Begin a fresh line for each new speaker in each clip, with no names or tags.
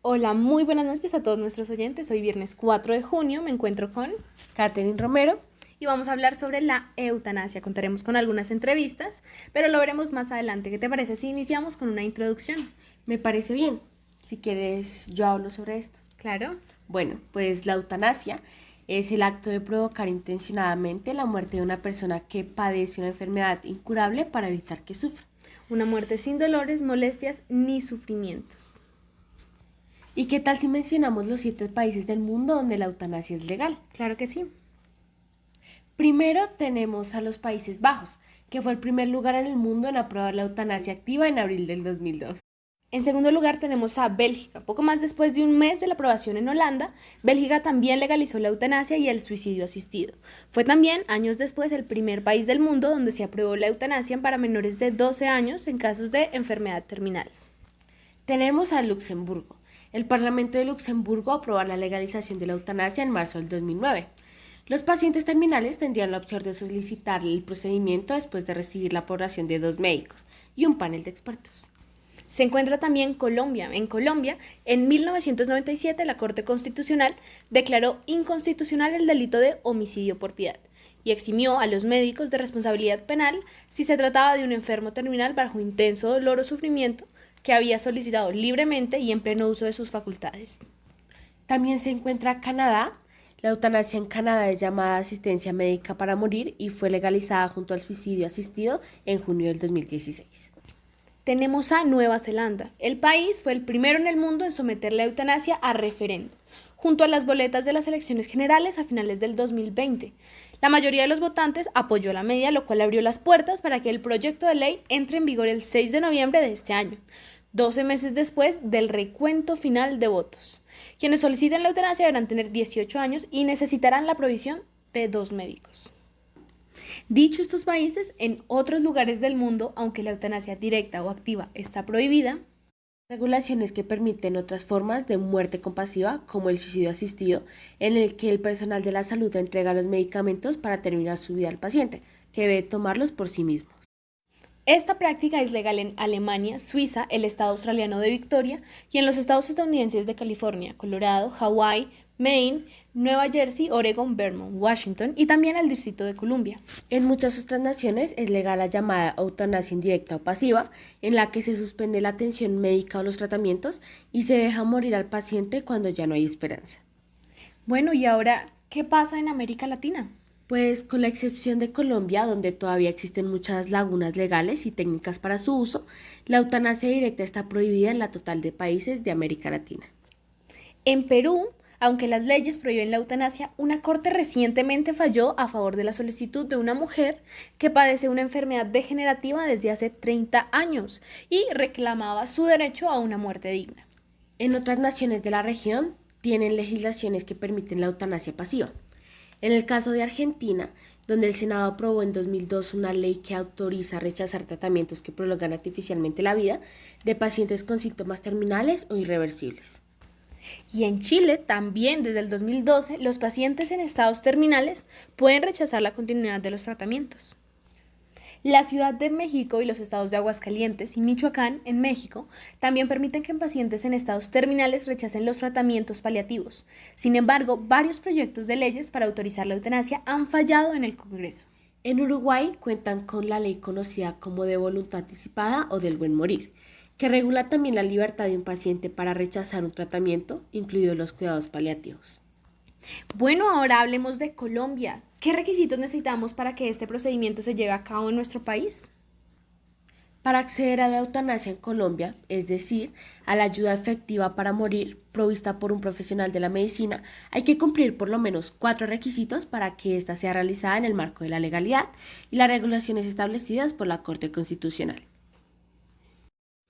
Hola, muy buenas noches a todos nuestros oyentes. Hoy viernes 4 de junio me encuentro con
Catherine Romero.
y vamos a hablar sobre la eutanasia. Contaremos con algunas entrevistas, pero lo veremos más adelante. ¿Qué te parece si iniciamos con una introducción?
Me parece bien. Si quieres, yo hablo sobre esto.
Claro.
Bueno, pues la eutanasia es el acto de provocar intencionadamente la muerte de una persona que padece una enfermedad incurable para evitar que sufra.
Una muerte sin dolores, molestias ni sufrimientos.
¿Y qué tal si mencionamos los 7 países del mundo donde la eutanasia es legal?
Claro que sí.
Primero tenemos a los Países Bajos, que fue el primer lugar en el mundo en aprobar la eutanasia activa en abril del 2002.
En segundo lugar tenemos a Bélgica. Poco más después de un mes de la aprobación en Holanda, Bélgica también legalizó la eutanasia y el suicidio asistido. Fue también, años después, el primer país del mundo donde se aprobó la eutanasia para menores de 12 años en casos de enfermedad terminal.
Tenemos a Luxemburgo. El Parlamento de Luxemburgo aprobó la legalización de la eutanasia en marzo del 2009. Los pacientes terminales tendrían la opción de solicitar el procedimiento después de recibir la aprobación de 2 médicos y un panel de expertos.
Se encuentra también Colombia. En Colombia, en 1997, la Corte Constitucional declaró inconstitucional el delito de homicidio por piedad y eximió a los médicos de responsabilidad penal si se trataba de un enfermo terminal bajo intenso dolor o sufrimiento que había solicitado libremente y en pleno uso de sus facultades.
También se encuentra Canadá. La eutanasia en Canadá es llamada asistencia médica para morir y fue legalizada junto al suicidio asistido en junio del 2016.
Tenemos a Nueva Zelanda. El país fue el primero en el mundo en someter la eutanasia a referéndum, junto a las boletas de las elecciones generales a finales del 2020. La mayoría de los votantes apoyó la medida, lo cual abrió las puertas para que el proyecto de ley entre en vigor el 6 de noviembre de este año, 12 meses después del recuento final de votos. Quienes soliciten la eutanasia deberán tener 18 años y necesitarán la provisión de 2 médicos. Dicho estos países, en otros lugares del mundo, aunque la eutanasia directa o activa está prohibida,
Regulaciones que permiten otras formas de muerte compasiva, como el suicidio asistido, en el que el personal de la salud entrega los medicamentos para terminar su vida al paciente, que debe tomarlos por sí mismo.
esta práctica es legal en Alemania, Suiza, el estado australiano de Victoria y en los estados estadounidenses de California, Colorado, Hawái, Maine, Nueva Jersey, Oregon, Vermont, Washington y también el Distrito de Columbia.
En muchas otras naciones es legal la llamada eutanasia indirecta o pasiva, en la que se suspende la atención médica o los tratamientos y se deja morir al paciente cuando ya no hay esperanza.
Bueno, y ahora, ¿qué pasa en América Latina?
Pues con la excepción de Colombia, donde todavía existen muchas lagunas legales y técnicas para su uso, la eutanasia directa está prohibida en la total de países de América Latina.
En Perú, aunque las leyes prohíben la eutanasia, una corte recientemente falló a favor de la solicitud de una mujer que padece una enfermedad degenerativa desde hace 30 años y reclamaba su derecho a una muerte digna.
En otras naciones de la región tienen legislaciones que permiten la eutanasia pasiva. En el caso de Argentina, donde el Senado aprobó en 2002 una ley que autoriza rechazar tratamientos que prolongan artificialmente la vida de pacientes con síntomas terminales o irreversibles.
Y en Chile, también desde el 2012, los pacientes en estados terminales pueden rechazar la continuidad de los tratamientos. La Ciudad de México y los estados de Aguascalientes y Michoacán, en México, también permiten que en pacientes en estados terminales rechacen los tratamientos paliativos. Sin embargo, varios proyectos de leyes para autorizar la eutanasia han fallado en el Congreso.
En Uruguay cuentan con la ley conocida como de voluntad anticipada o del buen morir, que regula también la libertad de un paciente para rechazar un tratamiento, incluidos los cuidados paliativos.
Bueno, ahora hablemos de Colombia. ¿Qué requisitos necesitamos para que este procedimiento se lleve a cabo en nuestro país?
Para acceder a la eutanasia en Colombia, es decir, a la ayuda efectiva para morir provista por un profesional de la medicina, hay que cumplir por lo menos 4 requisitos para que ésta sea realizada en el marco de la legalidad y las regulaciones establecidas por la Corte Constitucional.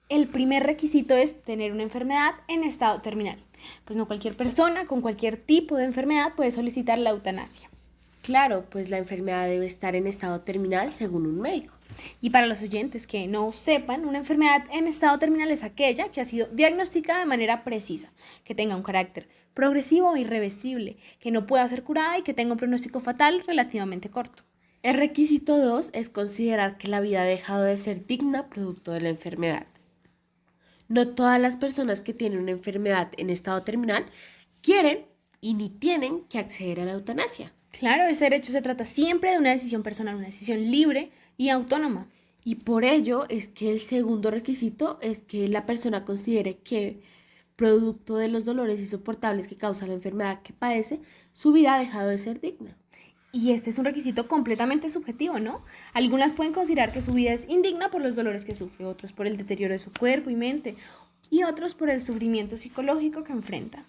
El primer requisito es tener una enfermedad en estado terminal. Pues no cualquier persona con cualquier tipo de enfermedad puede solicitar la eutanasia.
Claro, pues la enfermedad debe estar en estado terminal según un médico.
Y para los oyentes que no sepan, una enfermedad en estado terminal es aquella que ha sido diagnosticada de manera precisa, que tenga un carácter progresivo o irreversible, que no pueda ser curada y que tenga un pronóstico fatal relativamente corto.
El requisito 2 es considerar que la vida ha dejado de ser digna producto de la enfermedad. No todas las personas que tienen una enfermedad en estado terminal quieren y ni tienen que acceder a la eutanasia.
Claro, este derecho se trata siempre de una decisión personal, una decisión libre y autónoma.
Y por ello es que el segundo requisito es que la persona considere que, producto de los dolores insoportables que causa la enfermedad que padece, su vida ha dejado de ser digna.
Y este es un requisito completamente subjetivo, ¿no? Algunas pueden considerar que su vida es indigna por los dolores que sufre, otros por el deterioro de su cuerpo y mente, y otros por el sufrimiento psicológico que enfrenta.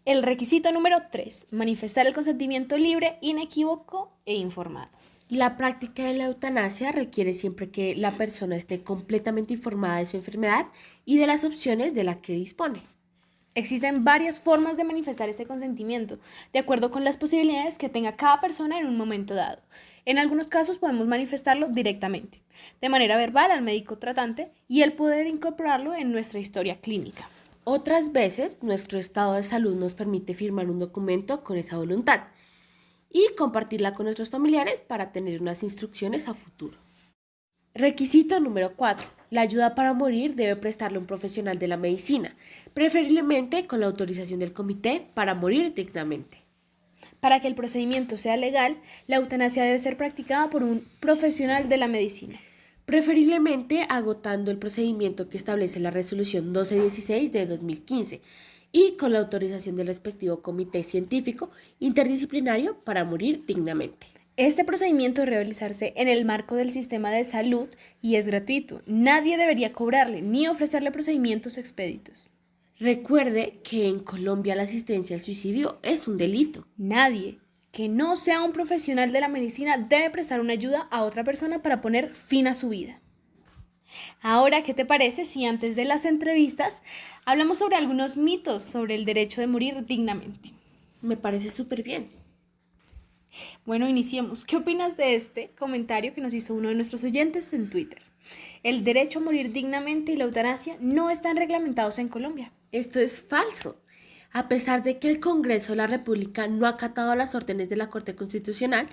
El requisito número 3, manifestar el consentimiento libre, inequívoco e informado.
La práctica de la eutanasia requiere siempre que la persona esté completamente informada de su enfermedad y de las opciones de las que dispone.
Existen varias formas de manifestar este consentimiento, de acuerdo con las posibilidades que tenga cada persona en un momento dado. En algunos casos podemos manifestarlo directamente, de manera verbal al médico tratante y el poder incorporarlo en nuestra historia clínica.
Otras veces, nuestro estado de salud nos permite firmar un documento con esa voluntad y compartirla con nuestros familiares para tener unas instrucciones a futuro. Requisito número 4. La ayuda para morir debe prestarle un profesional de la medicina, preferiblemente con la autorización del comité para morir dignamente.
Para que el procedimiento sea legal, la eutanasia debe ser practicada por un profesional de la medicina.
Preferiblemente agotando el procedimiento que establece la resolución 1216 de 2015 y con la autorización del respectivo comité científico interdisciplinario para morir dignamente.
Este procedimiento debe realizarse en el marco del sistema de salud y es gratuito. Nadie debería cobrarle ni ofrecerle procedimientos expeditos.
Recuerde que en Colombia la asistencia al suicidio es un delito.
Nadie que no sea un profesional de la medicina debe prestar una ayuda a otra persona para poner fin a su vida. Ahora, ¿qué te parece si antes de las entrevistas hablamos sobre algunos mitos sobre el derecho de morir dignamente?
Me parece súper bien.
Bueno, iniciemos. ¿Qué opinas de este comentario que nos hizo uno de nuestros oyentes en Twitter? El derecho a morir dignamente y la eutanasia no están reglamentados en Colombia.
Esto es falso. A pesar de que el Congreso de la República no ha acatado las órdenes de la Corte Constitucional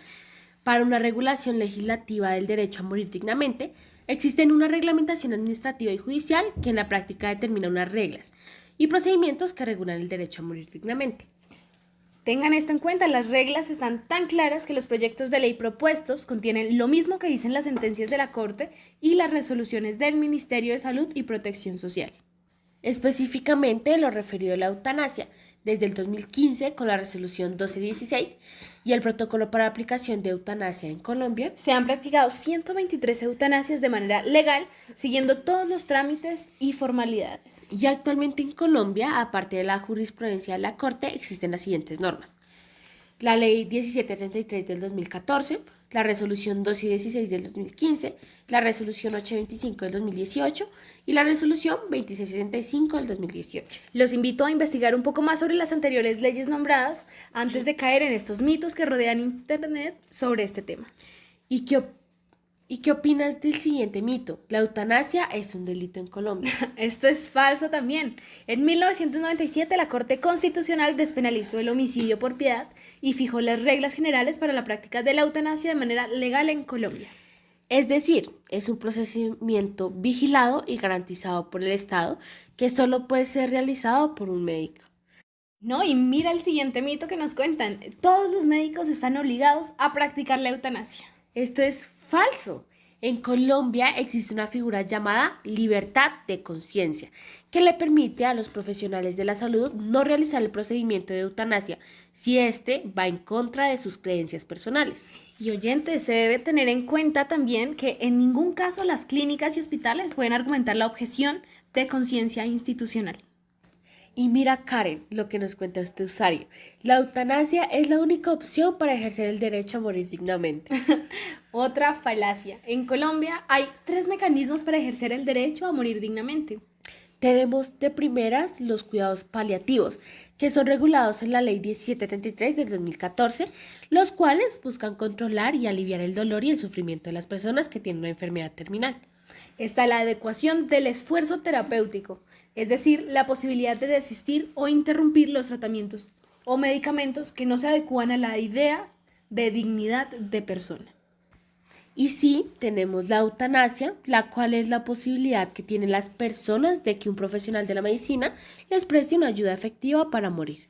para una regulación legislativa del derecho a morir dignamente, existe una reglamentación administrativa y judicial que en la práctica determina unas reglas y procedimientos que regulan el derecho a morir dignamente.
Tengan esto en cuenta, las reglas están tan claras que los proyectos de ley propuestos contienen lo mismo que dicen las sentencias de la Corte y las resoluciones del Ministerio de Salud y Protección Social.
Específicamente lo referido a la eutanasia, desde el 2015 con la resolución 1216 y el protocolo para aplicación de eutanasia en Colombia.
Se han practicado 123 eutanasias de manera legal, siguiendo todos los trámites y formalidades.
Y actualmente en Colombia, aparte de la jurisprudencia de la Corte, existen las siguientes normas. La Ley 1733 del 2014, la Resolución 1216 del 2015, la Resolución 825 del 2018 y la Resolución 2665 del 2018.
Los invito a investigar un poco más sobre las anteriores leyes nombradas antes de caer en estos mitos que rodean Internet sobre este tema.
¿Y qué opinas del siguiente mito? La eutanasia es un delito en Colombia.
Esto es falso también. En 1997 la Corte Constitucional despenalizó el homicidio por piedad y fijó las reglas generales para la práctica de la eutanasia de manera legal en Colombia.
Es decir, es un procedimiento vigilado y garantizado por el Estado que solo puede ser realizado por un médico.
No, y mira el siguiente mito que nos cuentan. Todos los médicos están obligados a practicar la eutanasia.
Esto es falso. En Colombia existe una figura llamada libertad de conciencia, que le permite a los profesionales de la salud no realizar el procedimiento de eutanasia si éste va en contra de sus creencias personales.
Y oyentes, se debe tener en cuenta también que en ningún caso las clínicas y hospitales pueden argumentar la objeción de conciencia institucional.
Y mira, Karen, lo que nos cuenta este usuario. La eutanasia es la única opción para ejercer el derecho a morir dignamente.
Otra falacia. En Colombia hay 3 mecanismos para ejercer el derecho a morir dignamente.
Tenemos de primeras los cuidados paliativos, que son regulados en la Ley 1733 del 2014, los cuales buscan controlar y aliviar el dolor y el sufrimiento de las personas que tienen una enfermedad terminal.
Está la adecuación del esfuerzo terapéutico, es decir, la posibilidad de desistir o interrumpir los tratamientos o medicamentos que no se adecúan a la idea de dignidad de persona.
Y sí, tenemos la eutanasia, la cual es la posibilidad que tienen las personas de que un profesional de la medicina les preste una ayuda efectiva para morir.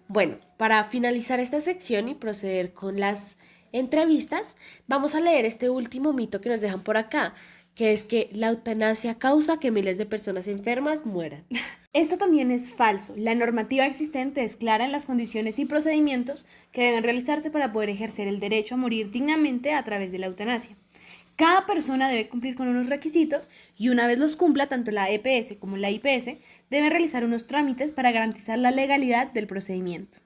Bueno, para finalizar esta sección y proceder con las entrevistas, vamos a leer este último mito que nos dejan por acá, que es que la eutanasia causa que miles de personas enfermas mueran.
Esto también es falso. La normativa existente es clara en las condiciones y procedimientos que deben realizarse para poder ejercer el derecho a morir dignamente a través de la eutanasia. Cada persona debe cumplir con unos requisitos y una vez los cumpla, tanto la EPS como la IPS deben realizar unos trámites para garantizar la legalidad del procedimiento.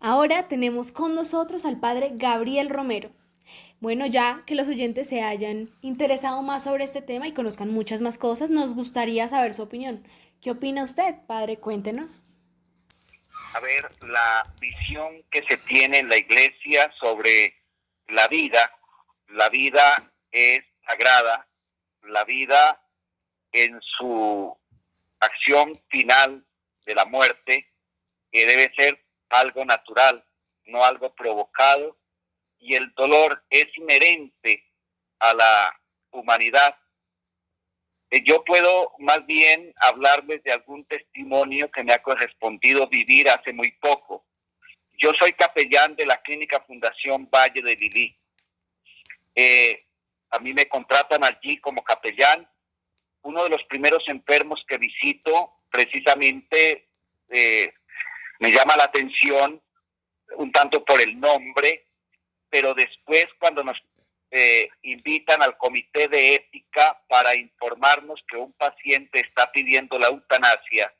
Ahora tenemos con nosotros al padre Gabriel Romero. Bueno, ya que los oyentes se hayan interesado más sobre este tema y conozcan muchas más cosas, nos gustaría saber su opinión. ¿Qué opina usted, padre? Cuéntenos.
A ver, la visión que se tiene en la iglesia sobre la vida es sagrada, la vida en su acción final de la muerte, que debe ser algo natural, no algo provocado, y el dolor es inherente a la humanidad. Yo puedo más bien hablarles de algún testimonio que me ha correspondido vivir hace muy poco. Yo soy capellán de la Clínica Fundación Valle de Lilí. A mí me contratan allí como capellán. Uno de los primeros enfermos que visito, precisamente, me llama la atención un tanto por el nombre, pero después cuando nos invitan al comité de ética para informarnos que un paciente está pidiendo la eutanasia,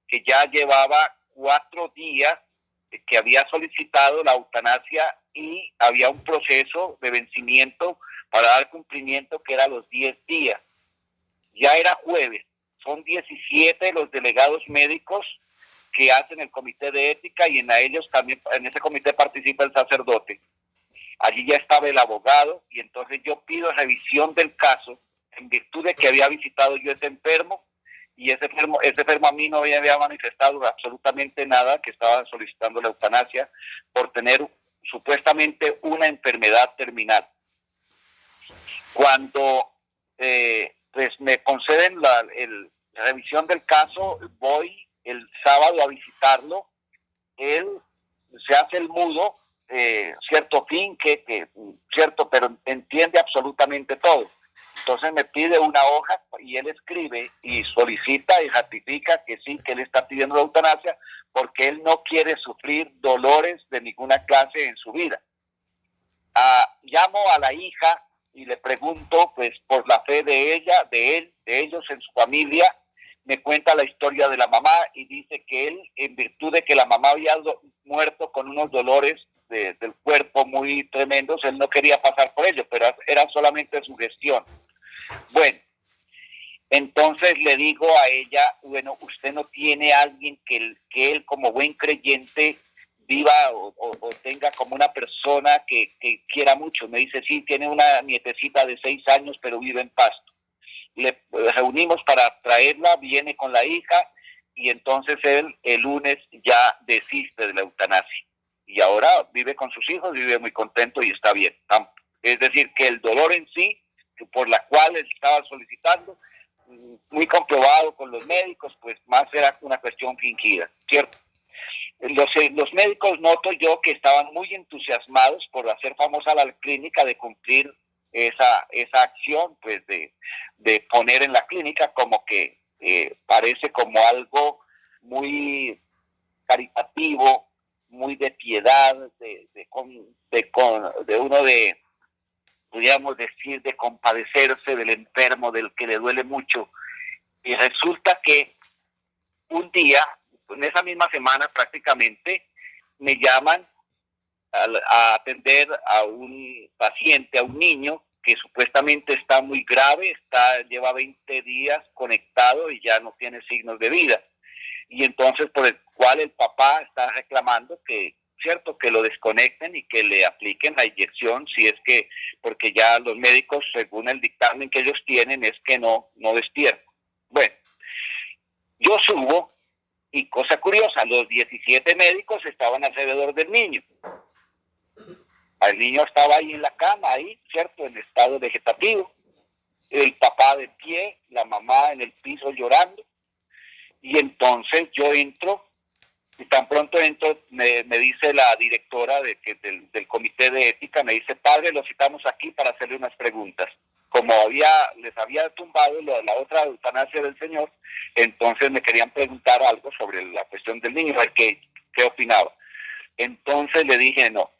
que ya llevaba 4 días que había solicitado la eutanasia y había un proceso de vencimiento para dar cumplimiento que era los 10 días. Ya era jueves, son 17 los delegados médicos que hacen el comité de ética y en ellos también, en ese comité participa el sacerdote. Allí ya estaba el abogado y entonces yo pido revisión del caso en virtud de que había visitado yo ese enfermo y ese enfermo a mí no había manifestado absolutamente nada, que estaba solicitando la eutanasia por tener supuestamente una enfermedad terminal. Cuando pues me conceden la revisión del caso, voy el sábado a visitarlo, él se hace el mudo, cierto fin cierto, pero entiende absolutamente todo. Entonces me pide una hoja y él escribe y solicita y ratifica que sí, que él está pidiendo la eutanasia porque él no quiere sufrir dolores de ninguna clase en su vida. Llamo a la hija y le pregunto pues por la fe de ella, de él, de ellos en su familia. Me cuenta la historia de la mamá y dice que él, en virtud de que la mamá había muerto con unos dolores del cuerpo muy tremendos, él no quería pasar por ello, pero era solamente su gestión. Bueno, entonces le digo a ella, bueno, usted no tiene a alguien que él como buen creyente viva o tenga como una persona que quiera mucho. Me dice, sí, tiene una nietecita de 6 años, pero vive en Pasto. Le reunimos para traerla, viene con la hija y entonces él el lunes ya desiste de la eutanasia. Y ahora vive con sus hijos, vive muy contento y está bien. Es decir, que el dolor en sí, por la cual él estaba solicitando, muy comprobado con los médicos, pues más era una cuestión fingida, ¿cierto? Los médicos noto yo que estaban muy entusiasmados por hacer famosa la clínica, de cumplir esa acción, pues de poner en la clínica como que parece como algo muy caritativo, muy de piedad, podríamos decir, de compadecerse del enfermo, del que le duele mucho. Y resulta que un día, en esa misma semana prácticamente, me llaman a atender a un paciente, a un niño que supuestamente está muy grave, lleva 20 días conectado y ya no tiene signos de vida. Y entonces por el cual el papá está reclamando que, cierto, que lo desconecten y que le apliquen la inyección, si es que, porque ya los médicos, según el dictamen que ellos tienen, es que no despiertan. Bueno, yo subo y cosa curiosa, los 17 médicos estaban alrededor del niño. El niño estaba ahí en la cama, ahí, ¿cierto? En estado vegetativo. El papá de pie, la mamá en el piso llorando. Y entonces yo entro, y tan pronto entro, me dice la directora del comité de ética, me dice, padre, lo citamos aquí para hacerle unas preguntas. Como les había tumbado lo de la otra eutanasia del señor, entonces me querían preguntar algo sobre la cuestión del niño, qué opinaba. Entonces le dije no,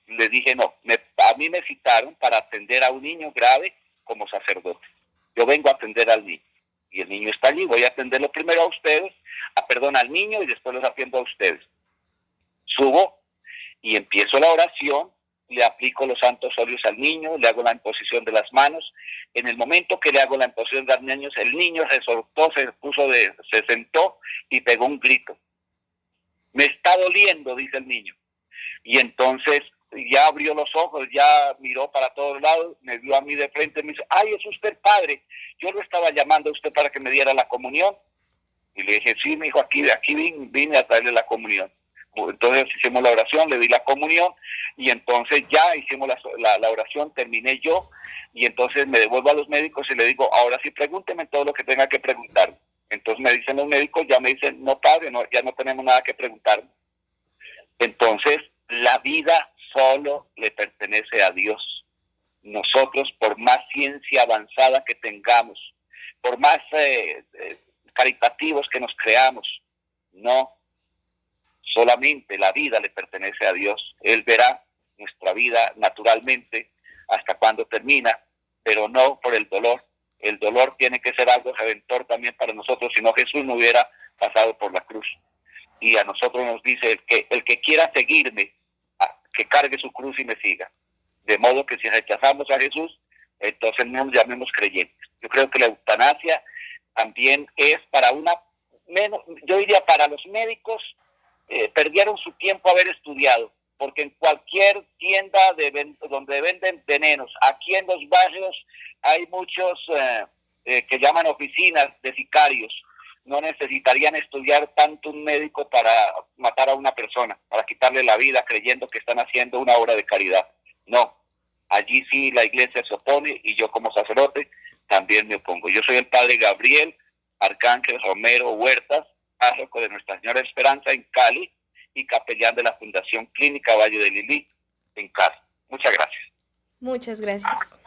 a mí me citaron para atender a un niño grave como sacerdote. Yo vengo a atender al niño y el niño está allí, voy a atenderlo primero a ustedes, al niño, y después los atiendo a ustedes. Subo y empiezo la oración, le aplico los santos óleos al niño, le hago la imposición de las manos. En el momento que le hago la imposición de las manos, el niño se soltó, se sentó y pegó un grito. Me está doliendo, dice el niño. Y entonces ya abrió los ojos, ya miró para todos lados, me vio a mí de frente y me dice, ay, es usted el padre, yo lo estaba llamando a usted para que me diera la comunión. Y le dije, sí, me dijo, aquí vine a traerle la comunión. Entonces hicimos la oración, le di la comunión, y entonces ya hicimos la oración, terminé yo, y entonces me devuelvo a los médicos y le digo, ahora sí pregúnteme todo lo que tenga que preguntar. Entonces me dicen los médicos, ya me dicen, no padre, no, ya no tenemos nada que preguntar. Entonces la vida solo le pertenece a Dios. Nosotros, por más ciencia avanzada que tengamos, por más caritativos que nos creamos, no, solamente la vida le pertenece a Dios. Él verá nuestra vida naturalmente hasta cuando termina, pero no por el dolor. El dolor tiene que ser algo redentor también para nosotros, si no Jesús no hubiera pasado por la cruz. Y a nosotros nos dice, el que quiera seguirme, que cargue su cruz y me siga. De modo que si rechazamos a Jesús, entonces no nos llamemos creyentes. Yo creo que la eutanasia también es yo diría para los médicos, perdieron su tiempo haber estudiado, porque en cualquier tienda donde venden venenos, aquí en los barrios hay muchos que llaman oficinas de sicarios. No necesitarían estudiar tanto un médico para matar a una persona, para quitarle la vida creyendo que están haciendo una obra de caridad. No, allí sí la iglesia se opone y yo como sacerdote también me opongo. Yo soy el padre Gabriel Arcángel Romero Huertas, párroco de Nuestra Señora Esperanza en Cali y capellán de la Fundación Clínica Valle de Lili en Cali. Muchas gracias.
Muchas gracias.